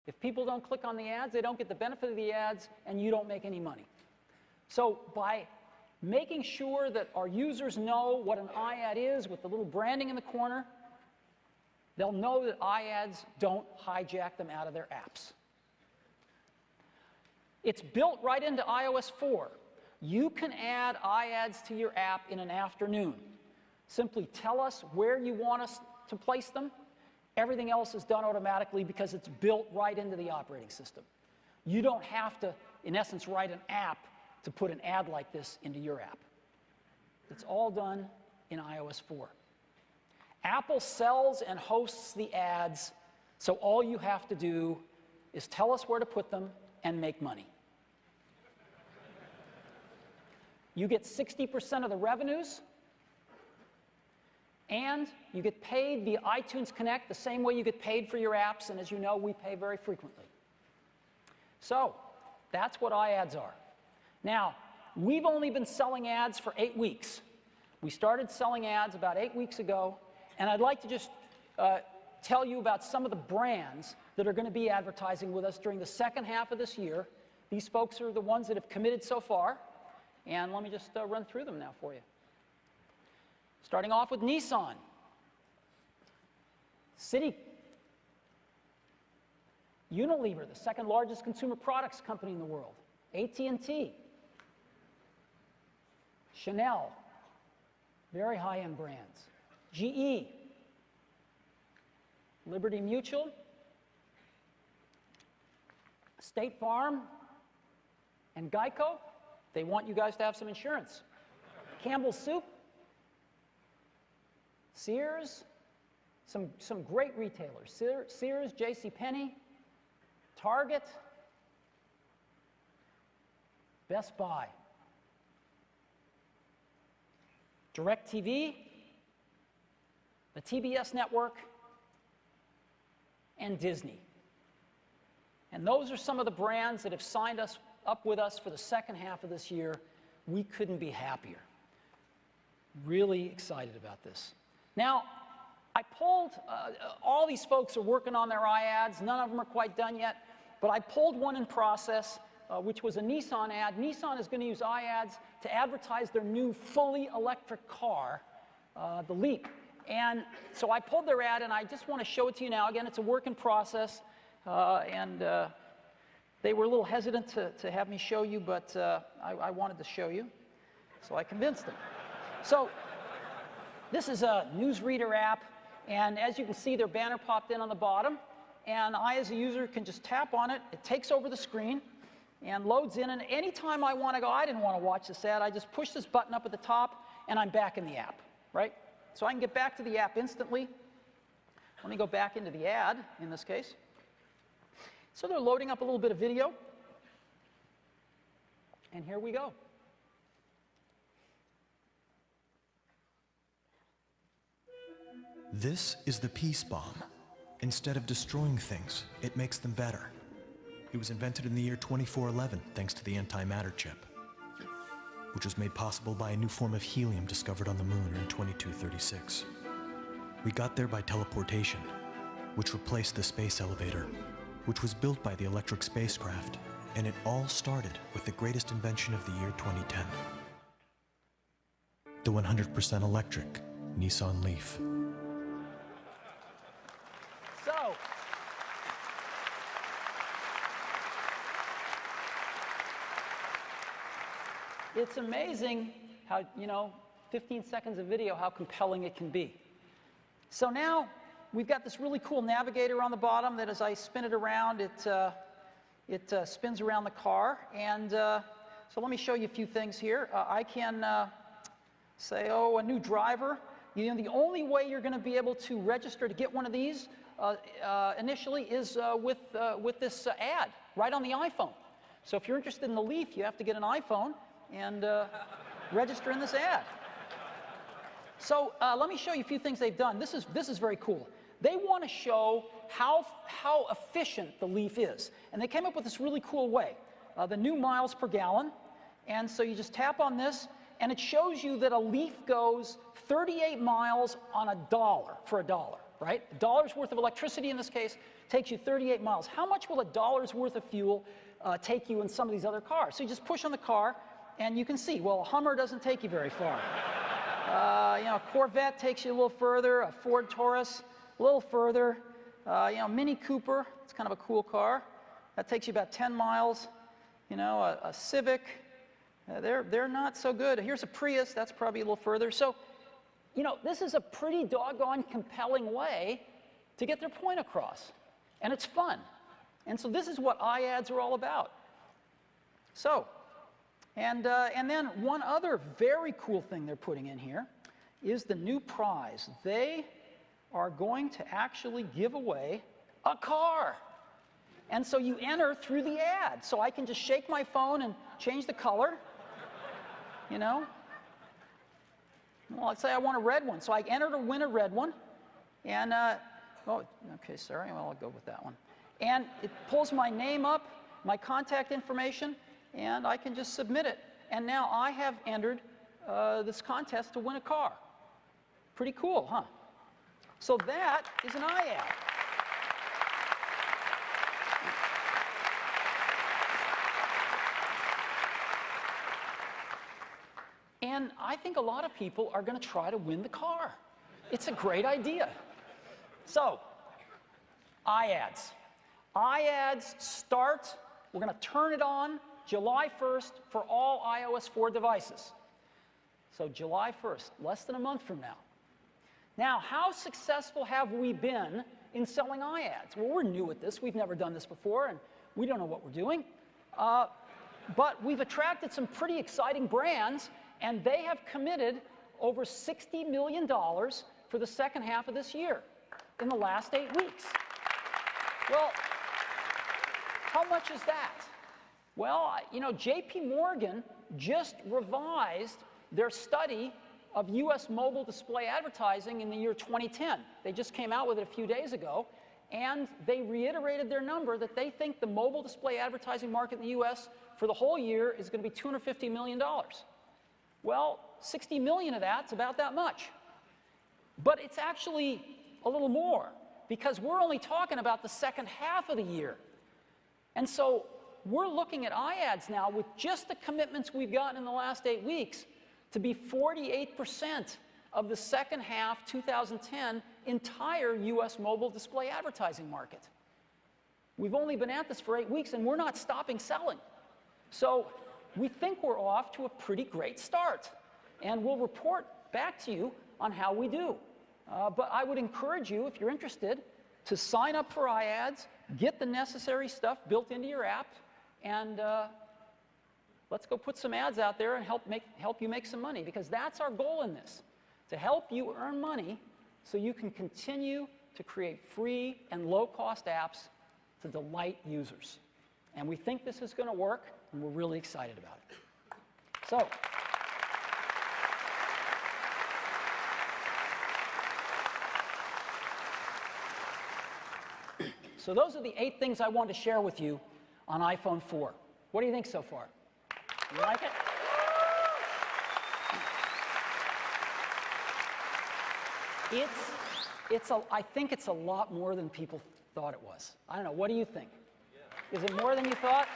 If people don't click on the ads, they don't get the benefit of the ads, and you don't make any money. So by making sure that our users know what an iAd is with the little branding in the corner, they'll know that iAds don't hijack them out of their apps. It's built right into iOS 4. You can add iAds to your app in an afternoon. Simply tell us where you want us to place them. Everything else is done automatically because it's built right into the operating system. You don't have to, in essence, write an app to put an ad like this into your app. It's all done in iOS 4. Apple sells and hosts the ads, so all you have to do is tell us where to put them and make money. You get 60% of the revenues, and you get paid via iTunes Connect the same way you get paid for your apps, and as you know, we pay very frequently. So that's what iAds are. Now, we've only been selling ads for 8 weeks. We started selling ads about 8 weeks ago, and I'd like to just tell you about some of the brands that are going to be advertising with us during the second half of this year. These folks are the ones that have committed so far, and let me just run through them now for you. Starting off with Nissan, Citi, Unilever, the second largest consumer products company in the world, AT&T, Chanel, very high-end brands, GE, Liberty Mutual, State Farm, and Geico. They want you guys to have some insurance. Campbell's Soup, Sears, some great retailers. Sears, JCPenney, Target, Best Buy, DirecTV, the TBS network, and Disney. And those are some of the brands that have signed us up with us for the second half of this year. We couldn't be happier. Really excited about this. Now, I pulled, all these folks are working on their iAds. None of them are quite done yet, but I pulled one in process, which was a Nissan ad. Nissan is going to use iAds to advertise their new fully electric car, the Leap. And so I pulled their ad, and I just want to show it to you now. Again, it's a work in process, and they were a little hesitant to have me show you, but I wanted to show you, so I convinced them. So this is a newsreader app, and as you can see, their banner popped in on the bottom, and I, as a user, can just tap on it. It takes over the screen and loads in, and anytime I want to go, I didn't want to watch this ad, I just push this button up at the top, and I'm back in the app, right? So I can get back to the app instantly. Let me go back into the ad, in this case. So they're loading up a little bit of video, and here we go. This is the peace bomb. Instead of destroying things, it makes them better. It was invented in the year 2411 thanks to the antimatter chip, which was made possible by a new form of helium discovered on the moon in 2236. We got there by teleportation, which replaced the space elevator, which was built by the electric spacecraft, and it all started with the greatest invention of the year 2010. The 100% electric Nissan Leaf. So, it's amazing how, 15 seconds of video, how compelling it can be. So now, we've got this really cool navigator on the bottom that as I spin it around, it spins around the car. And so let me show you a few things here. I can say, a new driver. The only way you're going to be able to register to get one of these initially is with this ad right on the iPhone. So if you're interested in the Leaf, you have to get an iPhone and register in this ad. So let me show you a few things they've done. This is very cool. They want to show how efficient the Leaf is. And they came up with this really cool way, the new miles per gallon. And so you just tap on this, and it shows you that a Leaf goes 38 miles on $1, for $1, right? $1's worth of electricity in this case takes you 38 miles. How much will $1's worth of fuel take you in some of these other cars? So you just push on the car, and you can see, well, a Hummer doesn't take you very far. A Corvette takes you a little further, a Ford Taurus a little further, Mini Cooper, it's kind of a cool car. That takes you about 10 miles. A Civic, they're not so good. Here's a Prius, that's probably a little further. So, this is a pretty doggone compelling way to get their point across. And it's fun. And so this is what iAds are all about. So, and then one other very cool thing they're putting in here is the new prize. They are going to actually give away a car. And so you enter through the ad. So I can just shake my phone and change the color, Well, let's say I want a red one. So I enter to win a red one. And, okay, sorry, well, I'll go with that one. And it pulls my name up, my contact information, and I can just submit it. And now I have entered this contest to win a car. Pretty cool, huh? So that is an iAd. And I think a lot of people are going to try to win the car. It's a great idea. So, iAds. iAds start, we're going to turn it on July 1st for all iOS 4 devices. So July 1st, less than a month from now. Now, how successful have we been in selling iAds? Well, we're new at this. We've never done this before, and we don't know what we're doing. But we've attracted some pretty exciting brands, and they have committed over $60 million for the second half of this year in the last 8 weeks. Well, how much is that? Well, JP Morgan just revised their study of US mobile display advertising in the year 2010. They just came out with it a few days ago, and they reiterated their number that they think the mobile display advertising market in the US for the whole year is going to be $250 million. Well, 60 million of that's about that much. But it's actually a little more, because we're only talking about the second half of the year. And so we're looking at iAds now with just the commitments we've gotten in the last 8 weeks to be 48% of the second half 2010 entire US mobile display advertising market. We've only been at this for 8 weeks, and we're not stopping selling. So we think we're off to a pretty great start. And we'll report back to you on how we do. But I would encourage you, if you're interested, to sign up for iAds, get the necessary stuff built into your app, and let's go put some ads out there and help you make some money, because that's our goal in this, to help you earn money so you can continue to create free and low-cost apps to delight users. And we think this is going to work, and we're really excited about it. So those are the 8 things I wanted to share with you on iPhone 4. What do you think so far? You like it? I think it's a lot more than people thought it was. I don't know. What do you think? Is it more than you thought?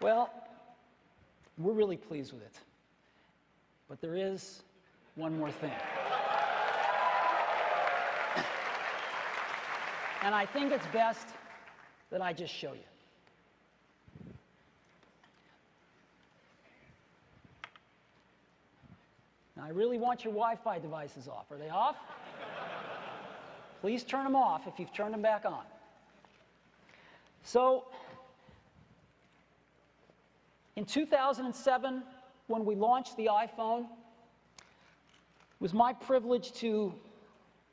Well, we're really pleased with it. But there is one more thing. And I think it's best that I just show you. Now, I really want your Wi-Fi devices off. Are they off? Please turn them off if you've turned them back on. So, in 2007, when we launched the iPhone, it was my privilege to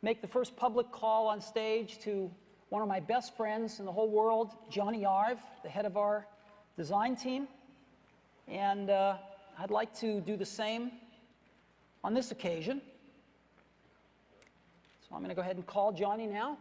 make the first public call on stage to one of my best friends in the whole world, Johnny Ive, the head of our design team. And I'd like to do the same on this occasion. So I'm going to go ahead and call Johnny now.